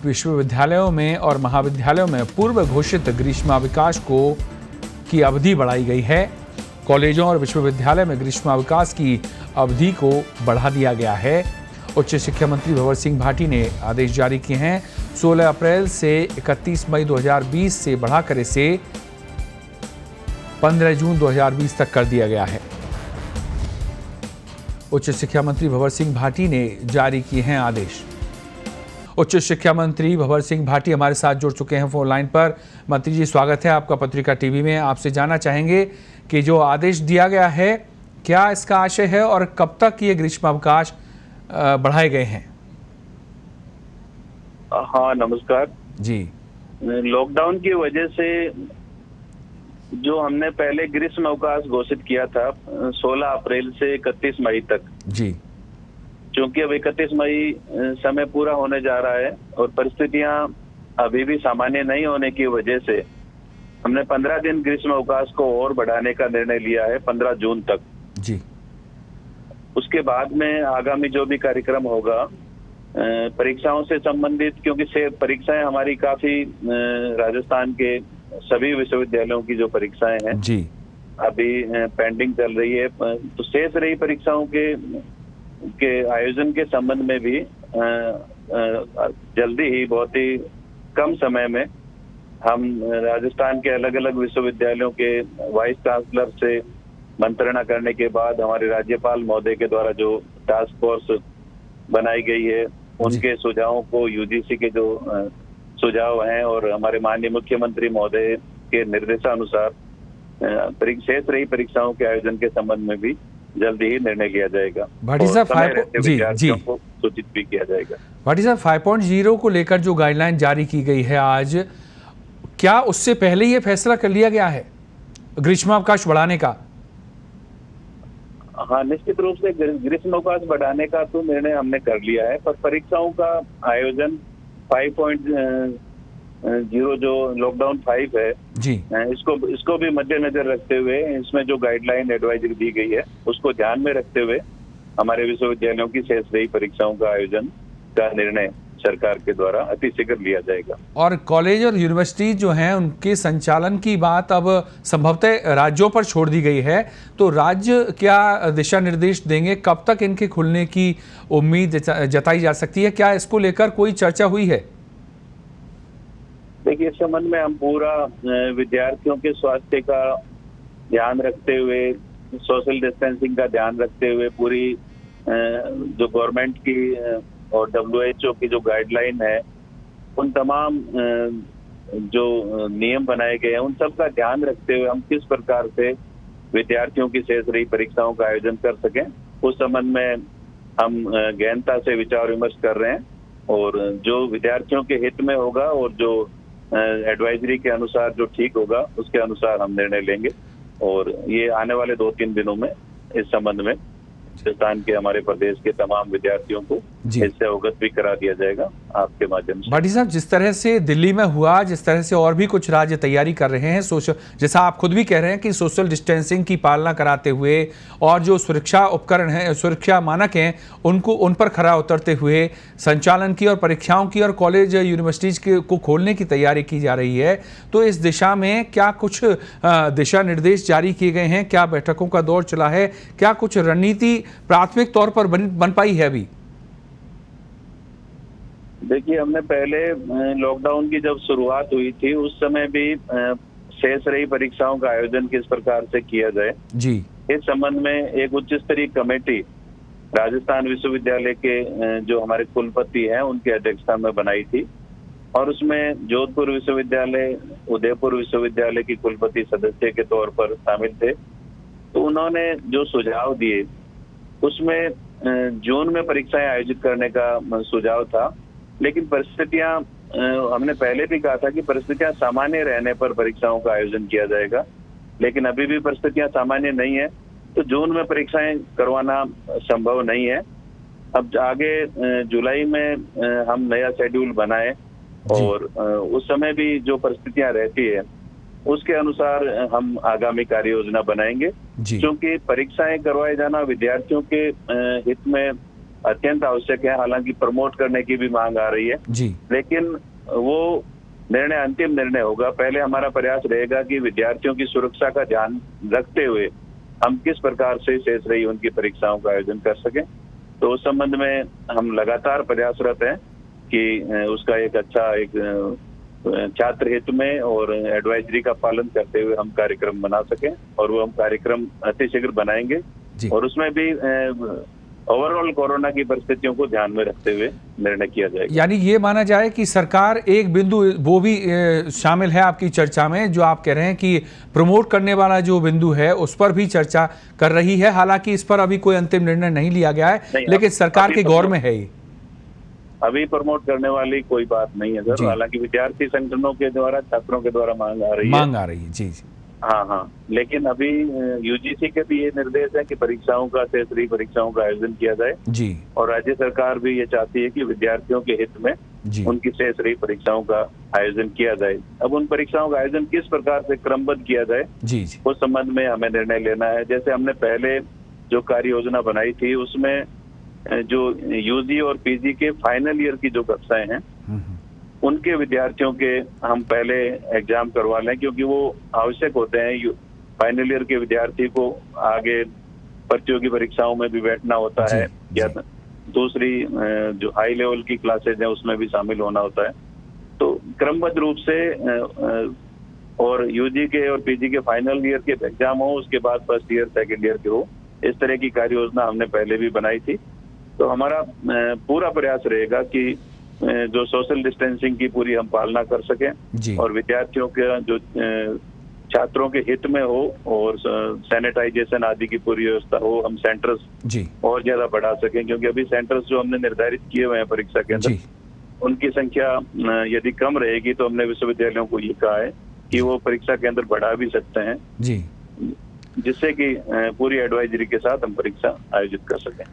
विश्वविद्यालयों में और महाविद्यालयों में पूर्व घोषित ग्रीष्मावकाश की अवधि बढ़ाई गई है। कॉलेजों और विश्वविद्यालय में ग्रीष्मावकाश की अवधि को बढ़ा दिया गया है। उच्च शिक्षा मंत्री भंवर सिंह भाटी ने आदेश जारी किए हैं। 16 अप्रैल से 31 मई 2020 से बढ़ाकर इसे 15 जून 2020 तक कर दिया गया है। उच्च शिक्षा मंत्री भंवर सिंह भाटी ने जारी किए हैं आदेश। उच्च शिक्षा मंत्री भंवर सिंह भाटी हमारे साथ जुड़ चुके हैं फोन लाइन पर। मंत्री जी, स्वागत है आपका पत्रिका टीवी में। आपसे जानना चाहेंगे कि जो आदेश दिया गया है, क्या इसका आशय है और कब तक ये ग्रीष्मावकाश बढ़ाए गए हैं? हाँ, नमस्कार जी। लॉकडाउन की वजह से जो हमने पहले ग्रीष्म अवकाश घोषित किया था 16 अप्रैल से 31 मई तक जी, क्योंकि अब 31 मई समय पूरा होने जा रहा है और परिस्थितियां अभी भी सामान्य नहीं होने की वजह से हमने 15 दिन ग्रीष्म अवकाश को और बढ़ाने का निर्णय लिया है 15 जून तक जी। उसके बाद में आगामी जो भी कार्यक्रम होगा परीक्षाओं से संबंधित, क्योंकि परीक्षाएं हमारी काफी राजस्थान के सभी विश्वविद्यालयों की जो परीक्षाएं हैं जी, अभी पेंडिंग चल रही है, तो शेष रही परीक्षाओं के आयोजन के संबंध में भी जल्दी ही, बहुत ही कम समय में हम राजस्थान के अलग अलग विश्वविद्यालयों के वाइस चांसलर से मंत्रणा करने के बाद हमारे राज्यपाल महोदय के द्वारा जो टास्क फोर्स बनाई गई है उनके सुझावों को, यूजीसी के जो सुझाव हैं और हमारे माननीय मुख्यमंत्री महोदय के निर्देशानुसार शेष रही परीक्षाओं के आयोजन के संबंध में भी जल्दी ही निर्णय लिया जाएगा। भाटी साहब, जी, को सूचित भी किया जाएगा। भाटी साहब, 5.0 को लेकर जो गाइडलाइन जारी की गई है आज, क्या उससे पहले ये फैसला कर लिया गया है ग्रीष्मावकाश बढ़ाने का? हाँ, निश्चित रूप से ग्रीष्मावकाश बढ़ाने का तो निर्णय हमने कर लिया है, पर परीक्षाओं का आयोजन 5.0 जो लॉकडाउन 5 है जी, इसको भी मद्देनजर रखते हुए इसमें जो गाइडलाइन एडवाइजरी दी गई है उसको ध्यान में रखते हुए हमारे विश्वविद्यालयों की शेष रही परीक्षाओं का आयोजन का निर्णय सरकार के द्वारा अतिशीघ्र लिया जाएगा। और कॉलेज और यूनिवर्सिटी जो हैं उनके संचालन की बात अब संभवतः राज्यों पर छोड़ दी गई है, तो राज्य क्या दिशा निर्देश देंगे? कब तक इनके खुलने की उम्मीद जताई जा सकती है? क्या इसको लेकर कोई चर्चा हुई है? देखिए, इस संबंध में हम पूरा विद्यार्थियों के स्वास्थ्य का ध्यान रखते हुए, सोशल डिस्टेंसिंग का ध्यान रखते हुए, पूरी जो गवर्नमेंट की और WHO की जो गाइडलाइन है, उन तमाम जो नियम बनाए गए हैं उन सब का ध्यान रखते हुए हम किस प्रकार से विद्यार्थियों की शेष रही परीक्षाओं का आयोजन कर सकें, उस संबंध में हम गहनता से विचार विमर्श कर रहे हैं और जो विद्यार्थियों के हित में होगा और जो एडवाइजरी के अनुसार जो ठीक होगा उसके अनुसार हम निर्णय लेंगे और ये आने वाले 2-3 दिनों में इस संबंध में राजस्थान के हमारे प्रदेश के तमाम विद्यार्थियों को इससे अवगत भी करा दिया जाएगा आपके माध्यम से। भाटी साहब, जिस तरह से दिल्ली में हुआ, जिस तरह से और भी कुछ राज्य तैयारी कर रहे हैं, जैसा आप खुद भी कह रहे हैं कि सोशल डिस्टेंसिंग की पालना कराते हुए और जो सुरक्षा उपकरण हैं, सुरक्षा मानक हैं, उन पर खरा उतरते हुए संचालन की और परीक्षाओं की और कॉलेज यूनिवर्सिटीज को खोलने की तैयारी की जा रही है, तो इस दिशा में क्या कुछ दिशा निर्देश जारी किए गए हैं? क्या बैठकों का दौर चला है? क्या कुछ रणनीति प्राथमिक तौर पर बन पाई है अभी? देखिए, हमने पहले लॉकडाउन की जब शुरुआत हुई थी उस समय भी शेष रही परीक्षाओं का आयोजन किस प्रकार से किया जाए जी, इस संबंध में एक उच्च स्तरीय कमेटी राजस्थान विश्वविद्यालय के जो हमारे कुलपति हैं उनकी अध्यक्षता में बनाई थी और उसमें जोधपुर विश्वविद्यालय, उदयपुर विश्वविद्यालय की कुलपति सदस्य के तौर पर शामिल थे। तो उन्होंने जो सुझाव दिए उसमें जून में परीक्षाएं आयोजित करने का सुझाव था, लेकिन परिस्थितियां, हमने पहले भी कहा था कि परिस्थितियां सामान्य रहने पर परीक्षाओं का आयोजन किया जाएगा, लेकिन अभी भी परिस्थितियां सामान्य नहीं है तो जून में परीक्षाएं करवाना संभव नहीं है। अब आगे जुलाई में हम नया शेड्यूल बनाए और उस समय भी जो परिस्थितियां रहती है उसके अनुसार हम आगामी कार्य योजना बनाएंगे, क्योंकि परीक्षाएं करवाए जाना विद्यार्थियों के हित में अत्यंत आवश्यक है। हालांकि प्रमोट करने की भी मांग आ रही है जी। लेकिन वो निर्णय अंतिम निर्णय होगा। पहले हमारा प्रयास रहेगा कि विद्यार्थियों की सुरक्षा का ध्यान रखते हुए हम किस प्रकार से शेष रही उनकी परीक्षाओं का आयोजन कर सकें। तो उस संबंध में हम लगातार प्रयासरत हैं कि उसका एक अच्छा एक छात्र हित में और एडवाइजरी का पालन करते हुए हम कार्यक्रम बना सकें, और वो हम कार्यक्रम अतिशीघ्र बनाएंगे जी। और उसमें भी ओवरऑल कोरोना की परिस्थितियों को ध्यान में रखते हुए निर्णय किया जाएगा। यानी ये माना जाए कि सरकार एक बिंदु वो भी शामिल है आपकी चर्चा में, जो आप कह रहे हैं कि प्रमोट करने वाला जो बिंदु है उस पर भी चर्चा कर रही है। हालांकि इस पर अभी कोई अंतिम निर्णय नहीं लिया गया है, लेकिन सरकार के गौर में है ये। अभी प्रमोट करने वाली कोई बात नहीं है सर। हालांकि विद्यार्थी संगठनों के द्वारा, छात्रों के द्वारा मांग आ रही है। जी जी। हाँ, लेकिन अभी यूजीसी के भी ये निर्देश है कि परीक्षाओं का, शेष परीक्षाओं का आयोजन किया जाए जी। और राज्य सरकार भी ये चाहती है कि विद्यार्थियों के हित में उनकी शेष रही परीक्षाओं का आयोजन किया जाए। अब उन परीक्षाओं का आयोजन किस प्रकार से क्रमबद्ध किया जाए जी, उस संबंध में हमें निर्णय लेना है। जैसे हमने पहले जो कार्य योजना बनाई थी उसमें जो यूजी और पीजी के फाइनल ईयर की जो कक्षाएं हैं उनके विद्यार्थियों के हम पहले एग्जाम करवा लें, क्योंकि वो आवश्यक होते हैं। फाइनल ईयर के विद्यार्थी को आगे प्रतियोगी परीक्षाओं में भी बैठना होता है, या दूसरी जो हाई लेवल की क्लासेज हैं उसमें भी शामिल होना होता है। तो क्रमबद्ध रूप से और यूजी के और पीजी के फाइनल ईयर के एग्जाम हो, उसके बाद फर्स्ट ईयर, सेकेंड ईयर के हो, इस तरह की कार्य योजना हमने पहले भी बनाई थी। तो हमारा पूरा प्रयास रहेगा कि जो सोशल डिस्टेंसिंग की पूरी हम पालना कर सकें और विद्यार्थियों के जो छात्रों के हित में हो और सैनिटाइजेशन आदि की पूरी व्यवस्था हो। हम सेंटर्स और ज्यादा बढ़ा सकें, क्योंकि अभी सेंटर्स जो हमने निर्धारित किए हुए हैं परीक्षा केंद्र, उनकी संख्या यदि कम रहेगी तो हमने विश्वविद्यालयों को ये कहा है कि वो परीक्षा केंद्र बढ़ा भी सकते हैं, जिससे कि पूरी एडवाइजरी के साथ हम परीक्षा आयोजित कर सकें।